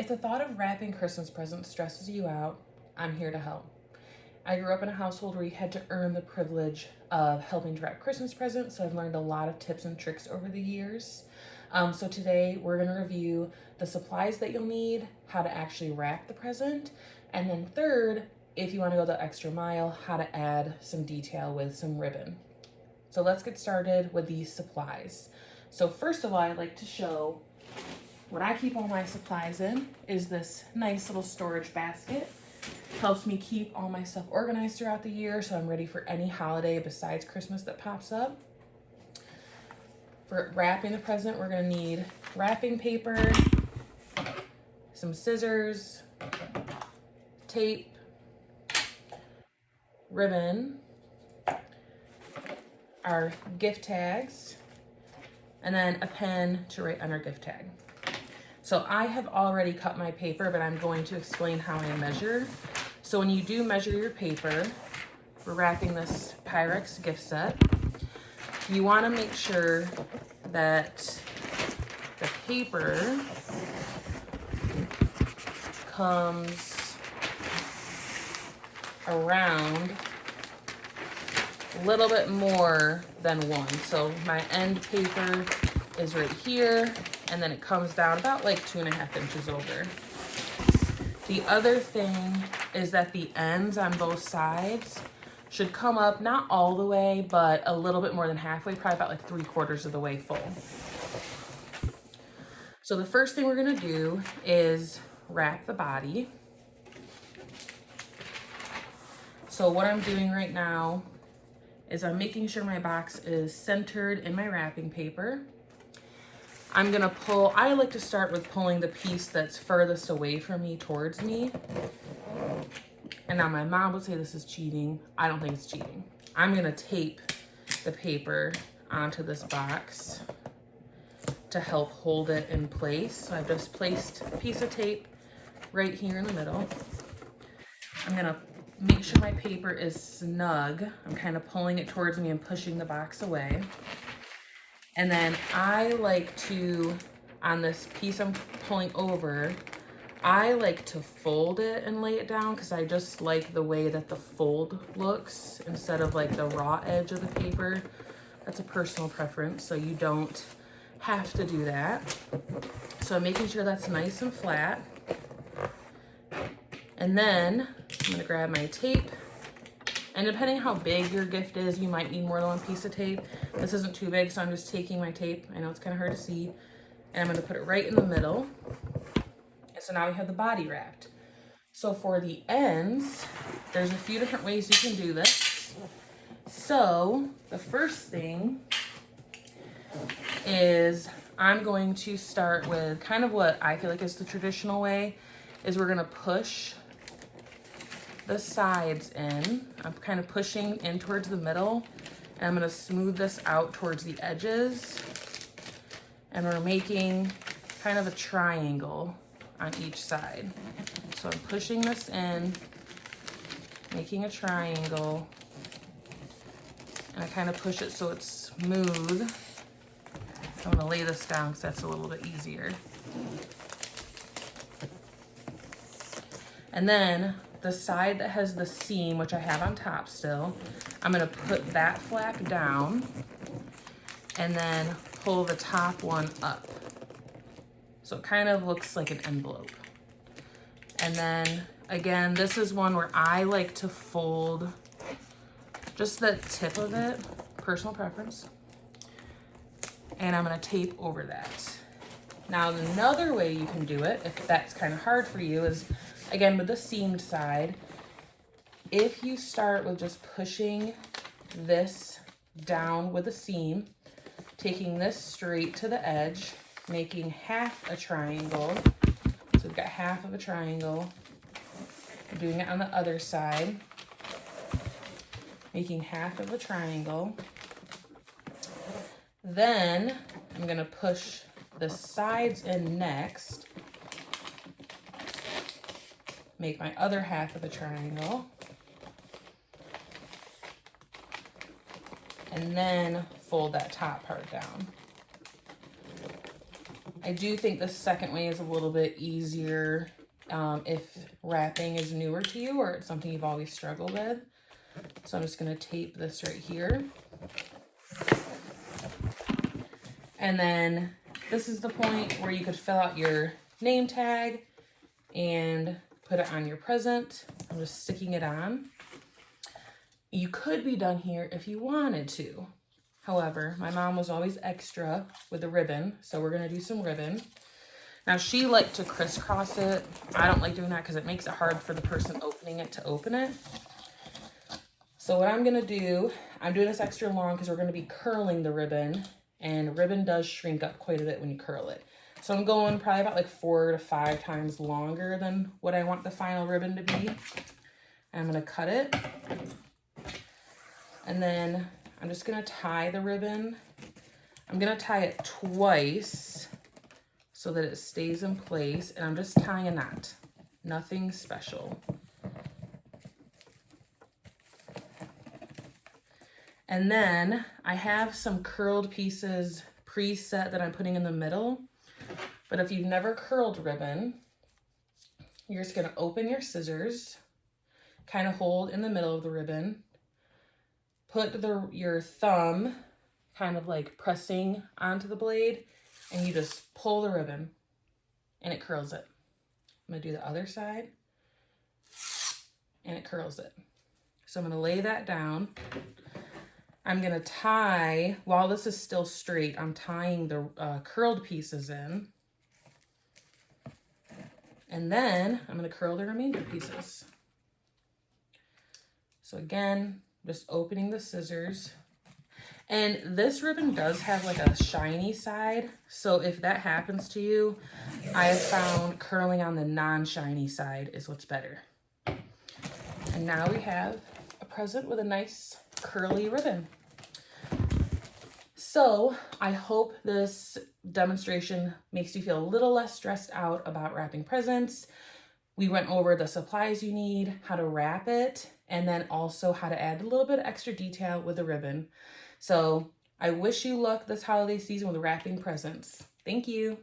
If the thought of wrapping Christmas presents stresses you out, I'm here to help. I grew up in a household where you had to earn the privilege of helping to wrap Christmas presents, so I've learned a lot of tips and tricks over the years. So today we're going to review the supplies that you'll need, how to actually wrap the present, and then third, if you want to go the extra mile, how to add some detail with some ribbon. So let's get started with these supplies. So first of all, I'd like to show what I keep all my supplies in is this nice little storage basket. Helps me keep all my stuff organized throughout the year so I'm ready for any holiday besides Christmas that pops up. For wrapping the present, we're gonna need wrapping paper, some scissors, tape, ribbon, our gift tags, and then a pen to write on our gift tag. So I have already cut my paper, but I'm going to explain how I measure. So when you do measure your paper, we're wrapping this Pyrex gift set. You want to make sure that the paper comes around a little bit more than one. So my end paper is right here, and then it comes down about like 2.5 inches over. The other thing is that the ends on both sides should come up, not all the way, but a little bit more than halfway, probably about like 3/4 of the way full. So the first thing we're gonna do is wrap the body. So what I'm doing right now is I'm making sure my box is centered in my wrapping paper. I'm gonna pull, I like to start with pulling the piece that's furthest away from me towards me. And now my mom would say this is cheating. I don't think it's cheating. I'm gonna tape the paper onto this box to help hold it in place. So I've just placed a piece of tape right here in the middle. I'm gonna make sure my paper is snug. I'm kind of pulling it towards me and pushing the box away. And then I like to, on this piece I'm pulling over, I like to fold it and lay it down because I just like the way that the fold looks instead of like the raw edge of the paper. That's a personal preference, so you don't have to do that. So I'm making sure that's nice and flat. And then I'm gonna grab my tape. And depending how big your gift is, you might need more than one piece of tape. This isn't too big, so I'm just taking my tape. I know it's kind of hard to see. And I'm gonna put it right in the middle. And so now we have the body wrapped. So for the ends, there's a few different ways you can do this. So the first thing is I'm going to start with kind of what I feel like is the traditional way, is we're gonna push the sides in. I'm kind of pushing in towards the middle, and I'm gonna smooth this out towards the edges. And we're making kind of a triangle on each side. So I'm pushing this in, making a triangle, and I kind of push it so it's smooth. I'm gonna lay this down because that's a little bit easier. And then the side that has the seam, which I have on top still, I'm gonna put that flap down and then pull the top one up. So it kind of looks like an envelope. And then again, this is one where I like to fold just the tip of it, personal preference. And I'm gonna tape over that. Now another way you can do it, if that's kind of hard for you, is again with the seamed side. If you start with just pushing this down with a seam, taking this straight to the edge, making half a triangle. So we've got half of a triangle. Doing it on the other side, making half of a triangle. Then I'm gonna push the sides in next, make my other half of a triangle, and then fold that top part down. I do think the second way is a little bit easier if wrapping is newer to you or it's something you've always struggled with. So I'm just going to tape this right here. And then this is the point where you could fill out your name tag and put it on your present. I'm just sticking it on. You could be done here if you wanted to. However, my mom was always extra with the ribbon, so we're going to do some ribbon. Now, she liked to crisscross it. I don't like doing that because it makes it hard for the person opening it to open it. So what I'm going to do, I'm doing this extra long because we're going to be curling the ribbon, and ribbon does shrink up quite a bit when you curl it. So I'm going probably about like 4 to 5 times longer than what I want the final ribbon to be. And I'm going to cut it. And then I'm just going to tie the ribbon. I'm going to tie it twice so that it stays in place. And I'm just tying a knot. Nothing special. And then I have some curled pieces preset that I'm putting in the middle. But if you've never curled ribbon, you're just going to open your scissors, kind of hold in the middle of the ribbon, put your thumb kind of like pressing onto the blade, and you just pull the ribbon and it curls it. I'm going to do the other side and it curls it. So I'm going to lay that down. I'm going to tie, while this is still straight, I'm tying the curled pieces in. And then I'm going to curl the remainder pieces. So again, just opening the scissors. And this ribbon does have like a shiny side. So if that happens to you, I have found curling on the non-shiny side is what's better. And now we have a present with a nice curly ribbon. So I hope this demonstration makes you feel a little less stressed out about wrapping presents. We went over the supplies you need, how to wrap it, and then also how to add a little bit of extra detail with the ribbon. So I wish you luck this holiday season with wrapping presents. Thank you.